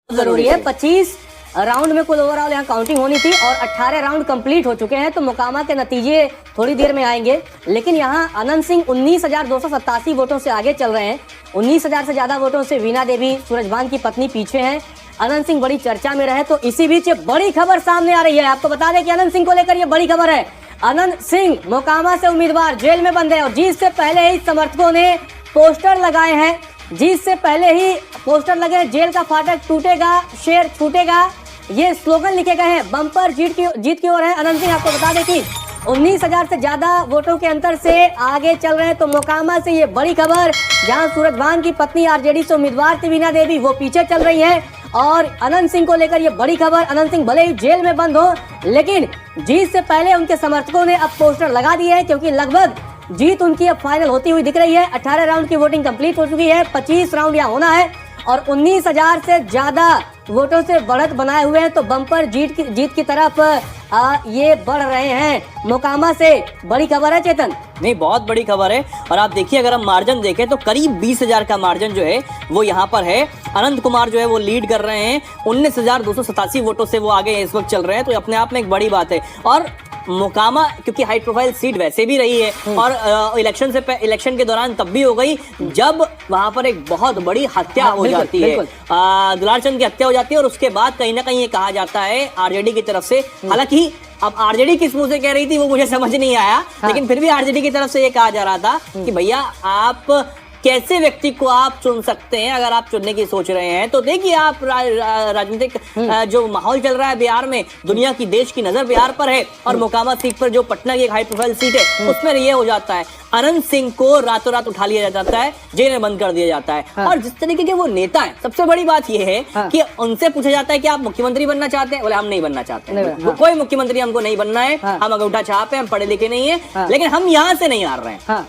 जरूरी है। 25 राउंड में कुल ओवरऑल यहाँ काउंटिंग होनी थी और 18 राउंड कंप्लीट हो चुके हैं, तो मोकामा के नतीजे थोड़ी देर में आएंगे। लेकिन यहाँ अनंत सिंह 19,287 वोटों से आगे चल रहे हैं। 19,000 से ज्यादा वोटों से वीणा देवी सूरजभान की पत्नी पीछे हैं। अनंत सिंह बड़ी चर्चा में रहे, तो इसी बीच बड़ी खबर सामने आ रही है। आपको बता दें कि अनंत सिंह को लेकर ये बड़ी खबर है। अनंत सिंह मोकामा से उम्मीदवार जेल में बंद है और जीत से पहले ही समर्थकों ने पोस्टर लगाए हैं। जीत से पहले ही पोस्टर लगे, जेल का फाटक टूटेगा, शेर छूटेगा, ये स्लोगन लिखे गए हैं। बम्पर जीत की ओर है अनंत सिंह। आपको बता दें कि 19,000 से ज्यादा वोटों के अंतर से आगे चल रहे हैं। तो मोकामा से ये बड़ी खबर, जहां सूरजभान की पत्नी आरजेडी से उम्मीदवार थी वीणा देवी, वो पीछे चल रही है। और अनंत सिंह को लेकर ये बड़ी खबर, अनंत सिंह भले ही जेल में बंद हो, लेकिन जीत से पहले उनके समर्थकों ने अब पोस्टर लगा दिए हैं, क्योंकि लगभग जीत उनकी अब फाइनल होती हुई दिख रही है। 18 राउंड की वोटिंग कंप्लीट हो चुकी है, 25 राउंड यहाँ होना है और 19,000 से ज्यादा वोटों से बढ़त बनाए हुए हैं। तो बम्पर जीत की तरफ ये बढ़ रहे हैं। मोकामा से बड़ी खबर है चेतन। नहीं, बहुत बड़ी खबर है। और आप देखिए, अगर हम मार्जिन देखें तो करीब 20,000 का मार्जिन जो है वो यहाँ पर है। अनंत कुमार जो है वो लीड कर रहे हैं, 19,287 वोटों से वो आगे इस वक्त चल रहे हैं। तो अपने आप में एक बड़ी बात है। और मोकामा क्योंकि हाई प्रोफाइल सीट वैसे भी रही है और इलेक्शन के दौरान तब भी हो गई जब वहां पर एक बहुत बड़ी हत्या हो जाती है, दुलार चंद की हत्या हो जाती है। और उसके बाद कहीं ना कहीं ये कहा जाता है आरजेडी की तरफ से, हालांकि अब आरजेडी किस मुंह से कह रही थी वो मुझे समझ नहीं आया, लेकिन फिर भी आरजेडी की तरफ से ये कहा जा रहा था कि भैया आप कैसे व्यक्ति को आप चुन सकते हैं अगर आप चुनने की सोच रहे हैं। तो देखिए, आप राजनीतिक जो माहौल चल रहा है बिहार में, दुनिया की देश की नजर बिहार पर है और मोकामा सीट पर जो पटना की एक हाई प्रोफाइल सीट है उसमें ये हो जाता है, अनंत सिंह को रातों रात उठा लिया जाता है, जेल में बंद कर दिया जाता है। और जिस तरीके के वो नेता है, सबसे बड़ी बात यह है कि उनसे पूछा जाता है कि आप मुख्यमंत्री बनना चाहते हैं, बोले हम नहीं बनना चाहते, कोई मुख्यमंत्री हमको नहीं बनना है, हम अंगूठा छाप है, हम पढ़े लिखे नहीं है, लेकिन हम यहाँ से नहीं हार रहे हैं,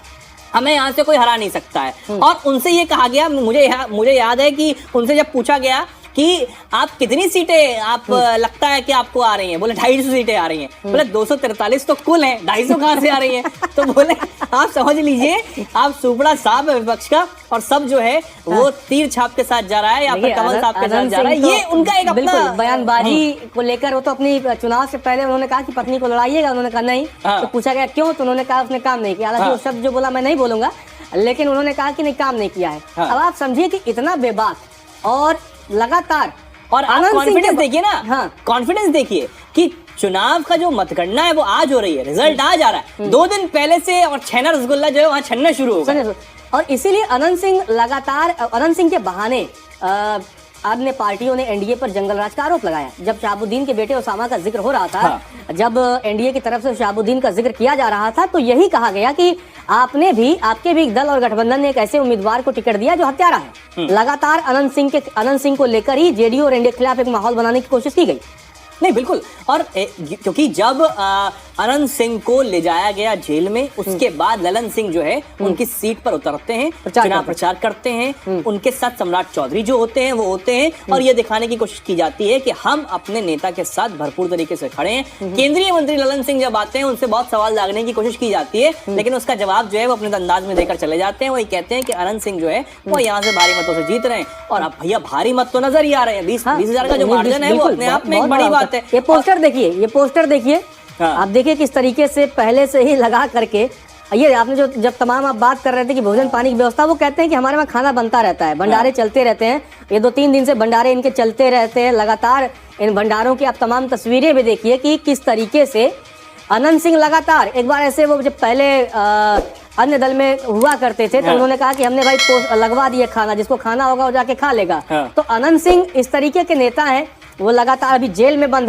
हमें यहाँ से कोई हरा नहीं सकता है। और उनसे ये कहा गया, मुझे याद है कि उनसे जब पूछा गया कि आप कितनी सीटें आप लगता है कि आपको आ रही हैं, बोले 250 सीटें आ रही हैं। बोले 243 तो कुल हैं, 250 कहां से आ रही हैं? तो बोले आप समझ लीजिए, आप सुपड़ा साहब है विपक्ष का और सब जो है वो तीर छाप के साथ जा रहा है या फिर कमल साहब के साथ जा रहा है। ये उनका एक अपना बयानबाजी को लेकर, वो तो अपनी चुनाव से पहले उन्होंने कहा कि पत्नी को लड़ाइएगा, उन्होंने कहा नहीं। तो पूछा गया क्यों, तो उन्होंने कहा उसने काम नहीं किया। हालांकि वो शब्द जो बोला मैं नहीं बोलूंगा, लेकिन उन्होंने कहा कि नहीं, काम नहीं किया है। अब आप समझिए कि इतना बेबाक और लगातार, और कॉन्फिडेंस देखिए ना, कॉन्फिडेंस देखिए कि चुनाव का जो मतगणना है वो आज हो रही है, रिजल्ट आज आ रहा है। 2 दिन पहले से और छेना रसगुल्ला जो है वहां छन्ना शुरू हो गया। और इसीलिए अनंत सिंह लगातार, अनंत सिंह के बहाने अन्य पार्टियों ने एनडीए पर जंगल राज का आरोप लगाया। जब शहाबुद्दीन के बेटे ओसामा का जिक्र हो रहा था, जब एनडीए की तरफ से शहाबुद्दीन का जिक्र किया जा रहा था, तो यही कहा गया कि आपके भी दल और गठबंधन ने एक ऐसे उम्मीदवार को टिकट दिया जो हत्यारा है। लगातार अनंत सिंह को लेकर ही जेडीयू और एनडीए के खिलाफ एक माहौल बनाने की कोशिश की गई। नहीं, बिल्कुल। और क्योंकि जब अनंत सिंह को ले जाया गया जेल में, उसके बाद ललन सिंह जो है उनकी सीट पर उतरते हैं, चुनाव प्रचार करते हैं। उनके साथ सम्राट चौधरी जो होते हैं वो होते हैं और ये दिखाने की कोशिश की जाती है कि हम अपने नेता के साथ भरपूर तरीके से खड़े हैं। केंद्रीय मंत्री ललन सिंह जब आते हैं, उनसे बहुत सवाल दागने की कोशिश की जाती है, लेकिन उसका जवाब जो है वो अपने अंदाज में देकर चले जाते हैं। वही कहते हैं कि अनंत सिंह जो है वो यहाँ से भारी मतों से जीत रहे हैं। और अब भैया भारी मत तो नजर ही आ रहे हैं, 20,000 का जो मार्जिन है वो अपने आप में एक बड़ी बात है। ये पोस्टर देखिए, आप देखिए किस तरीके से पहले से ही लगा करके, ये आपने जब तमाम आप बात कर रहे थे कि भोजन पानी की व्यवस्था, वो कहते हैं कि हमारे वहाँ खाना बनता रहता है, भंडारे चलते रहते हैं। ये 2-3 दिन से भंडारे इनके चलते रहते हैं लगातार। इन भंडारों की आप तमाम तस्वीरें भी देखिए कि किस तरीके से अनंत सिंह लगातार, एक बार ऐसे वो जब पहले अन्य दल में हुआ करते थे तो उन्होंने कहा कि हमने भाई लगवा दिया खाना, जिसको खाना होगा वो जाके खा लेगा। तो अनंत सिंह इस तरीके के नेता हैं, वो लगातार अभी जेल में बंद है।